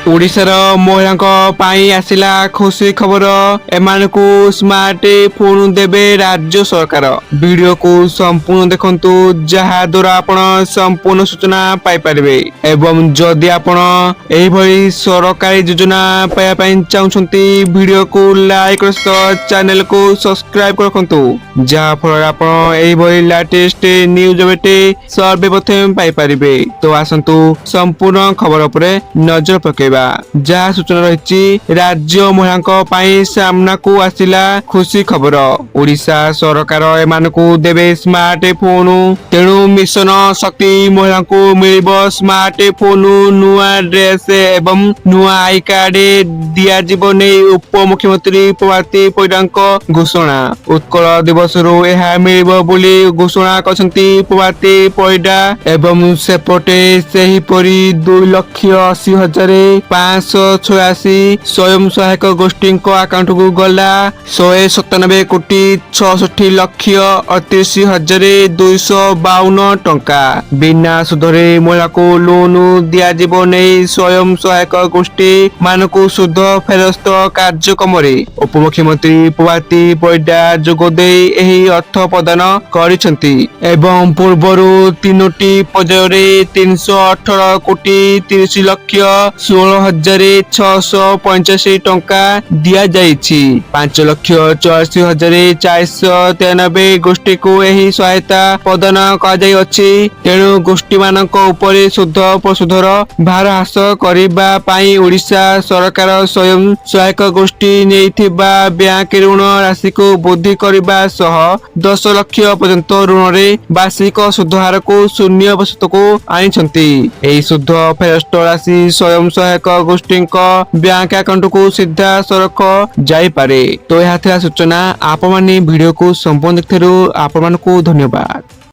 ओडिशार महिला आसिला खुशी खबर एमानकु स्मार्ट फोन देबे राज्य सरकार। वीडियो को संपूर्ण देखंतु जहा द्वारा आपण संपूर्ण सूचना पाई परिबे एवं जदि आपण एही भली सरकारी योजना पाया पई चाहुछंती वीडियो को लाइक कर चैनल को सब्सक्राइब रखंतु जहा फल आपण एही भली लेटेस्ट न्यूज बेटे सर्वप्रथम पाई परिबे। तो आसंतु संपूर्ण खबर उपरे नजर पके जहा सूचना रही राज्य महिला सामना को आसिला खुशी खबर। ओडिशा सरकार एमानकु देबे स्मार्ट फोन तेणु मिशन शक्ति महिला को मिलिबो स्मार्ट फोन नुआ ड्रेस एवं नुआ आई कार्ड दिया जीव नै उप मुख्यमंत्री प्रभाती परिडांक घोषणा। उत्कल दिवस यह मिलिबो बोली घोषणा करछंती प्रभाती परिडा एवं सेपटे सेही परी 2,80,586 स्वयं सहायक गोष्ठी अकाउंट को गला 197 कोटी 66 लक्ष 38,252 टंका बिना सुधरे महिला को लोन दियाजिब नहीं स्वयं सहायक गोष्ठी मानकु सुध फेरस्त कार्यक्रम उपमुख्यमंत्री प्रभाती परिडा जोगदे एही अर्थ प्रदान करिसेंती एवं पूर्वरु 3टी पर्याय 318 कोटी 30 लक्ष 16,685 टंका दिया जाइछि। 5,84,493 गोष्ठी को एही सहायता प्रदान कर जाई अछि। तेणु गोष्ठी मानक उपरे सुध प्रसुधर भार ह्रास करिबा पई ओडिशा सरकार स्वयं सहायक गोष्ठी नेइथिबा बैंक ऋण राशि को वृद्धि करिबा सह 10 लाख पर्यंत ऋण रे वार्षिक सुध हार को 0% को आनिछंती। एही सुध फेरस्त राशि स्वयं सहायक गोष्ठी बैंक अकाउंट को सीधा सरक जाई पारे। तो यह सूचना आप वीडियो को संपूर्ण देखिथिरु आप धन्यवाद।